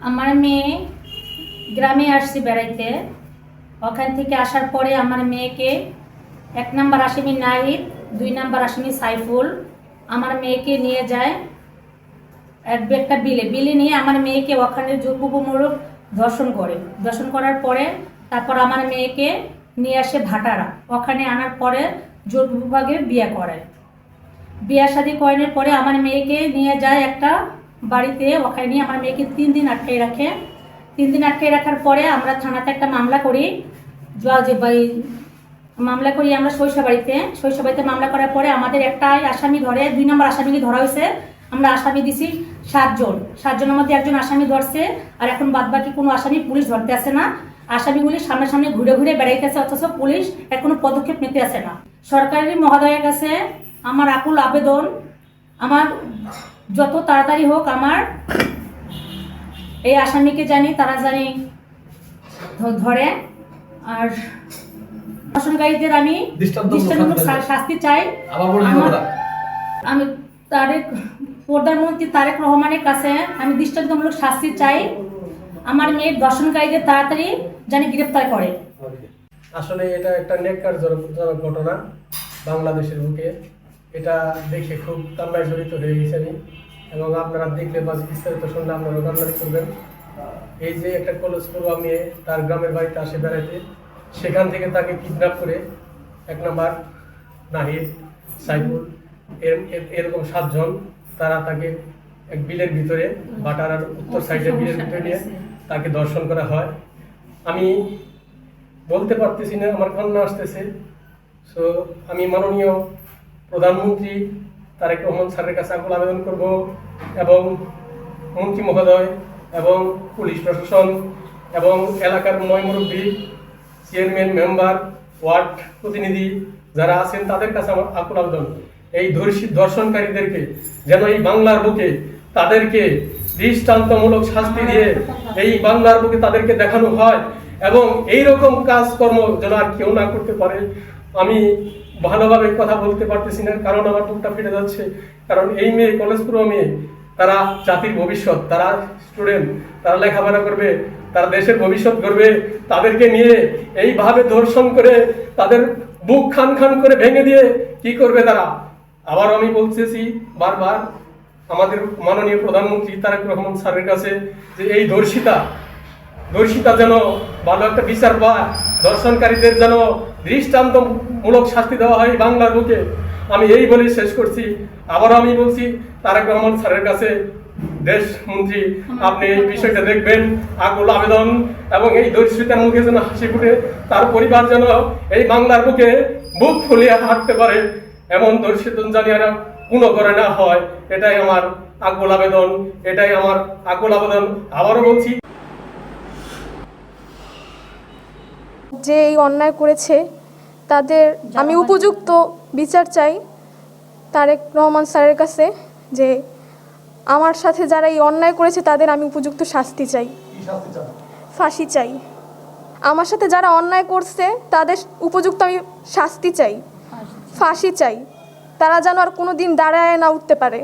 আমার মেয়ে গ্রামে আসছে বেড়াইতে। ওখান থেকে আসার পরে আমার মেয়েকে 1 নম্বর আসামি নাহিদ, 2 নম্বর আসামি সাইফুল আমার মেয়েকে নিয়ে যায় একটা বিলে নিয়ে আমার মেয়েকে ওখানে জোরপূর্বক ধর্ষণ করার পরে তারপর আমার মেয়েকে নিয়ে আসে ভাটারা। ওখানে আনার পরে জোরপূর্বকভাবে বিয়ে করে। বিয়ে শাদী করানোর পরে আমার মেয়েকে নিয়ে যায় একটা বাড়িতে। ওখানে নিয়ে আমার মেয়েকে 3 দিন আটকে রাখে। 3 দিন আটকে রাখার পরে আমরা থানাতে একটা মামলা করি। মামলা করি আমরা শৈশবাড়িতে মামলা করার পরে আমাদের একটাই আসামি ধরে, 2 নম্বর আসামিকে ধরা হয়েছে। আমরা আসামি দিছি 7 জন। 7 জনের মধ্যে একজন আসামি ধরছে, আর এখন বাদবাকি কোনো আসামি পুলিশ ধরতে আসে না। আসামিগুলি সামনে ঘুরে বেড়াইতেছে, অথচ পুলিশ এর কোনো পদক্ষেপ নিতে আসে না। সরকারি মহোদয়ের কাছে আমার আকুল আবেদন, আমার যত তাড়াতাড়ি হোক আমার এই আসামিকে তারা ধরে। আর ধর্ষণকারীদের আমি দৃষ্টান্তমূলক শাস্তি চাই। আমি প্রধানমন্ত্রী তারেক রহমানের কাছে আমি দৃষ্টান্তমূলক শাস্তি চাই। আমার মেয়ের ধর্ষণকারীদের তাড়াতাড়ি গ্রেফতার করে। আসলে এটা একটা ন্যাক্কারজনক ঘটনা বাংলাদেশের বুকে। এটা দেখে খুব কান্নায় জড়িত হয়ে গেছে আমি, এবং আপনারা দেখলে বা বিস্তারিত শুনলে আপনারা কান্নারি করবেন। এই যে একটা কলেজ পড়ুয়া মেয়ে তার গ্রামের বাড়িতে আসে বেড়াইতে, সেখান থেকে তাকে কিডন্যাপ করে 1 নম্বর নাহিদ, সাইফুল এরকম 7 জন তারা তাকে এক বিলের ভিতরে, বাটারার উত্তর সাইডের বিলের ভিতরে নিয়ে তাকে ধর্ষণ করা হয়। আমি বলতে পারতেছি না, আমার কান্না আসতেছে। সো আমি মাননীয় প্রধানমন্ত্রী তারেক রহমান স্যারের কাছে আকুল আবেদন করব, এবং মন্ত্রী মহোদয় এবং পুলিশ প্রশাসন এবং এলাকার মুরব্বী, চেয়ারম্যান, মেম্বার, ওয়ার্ড প্রতিনিধি যারা আছেন তাদের কাছে আমার আকুল আবেদন, এই ধর্ষণকারীদেরকে যেন এই বাংলার বুকে তাদেরকে দৃষ্টান্তমূলক শাস্তি দিয়ে এই বাংলার বুকে তাদেরকে দেখানো হয়, এবং এই রকম কাজকর্ম যেন আর কেউ না করতে পারে। আমি ভালোভাবে কথা বলতে পারতেছি না, কারণ আমার বুকটা ফেটে যাচ্ছে। কারণ এই মেয়ে, কলেজ পড়ুয়া মেয়ে, তারা জাতির ভবিষ্যৎ, তারা স্টুডেন্ট, তারা লেখাপড়া করবে, তারা দেশের ভবিষ্যৎ করবে। তাদেরকে নিয়ে এইভাবে ধর্ষণ করে তাদের বুক খান করে ভেঙে দিয়ে কি করবে তারা? আবার আমি বলতেছি বারবার আমাদের মাননীয় প্রধানমন্ত্রী তারেক রহমান স্যারের কাছে যে এই ধর্ষিতা যেন ভালো একটা বিচার পায়, ধর্ষণকারীদের যেন দৃষ্টান্তমূলক শাস্তি দেওয়া হয় বাংলার বুকে। আমি এই বলে শেষ করছি। আবারও আমি বলছি তারেক রহমান স্যারের কাছে, দেশমন্ত্রী আপনি এই বিষয়টা দেখবেন, আকুল আবেদন, এবং এই ধর্ষিতার মুখে যেন হাসি ফুটে, তার পরিবার যেন এই বাংলার বুকে বুক ফুলিয়ে হাঁটতে পারে, এমন ধর্ষিত জানি আর কোনো করে না হয়। এটাই আমার আকুল আবেদন। আবারও বলছি, যে এই অন্যায় করেছে তাদের আমি উপযুক্ত বিচার চাই তারেক রহমান স্যারের কাছে, যে আমার সাথে যারা এই অন্যায় করেছে তাদের আমি উপযুক্ত শাস্তি চাই, ফাঁসি চাই। আমার সাথে যারা অন্যায় করছে তাদের উপযুক্ত আমি শাস্তি চাই, ফাঁসি চাই। তারা যেন আর কোনো দিন দাঁড়ায় না উঠতে পারে।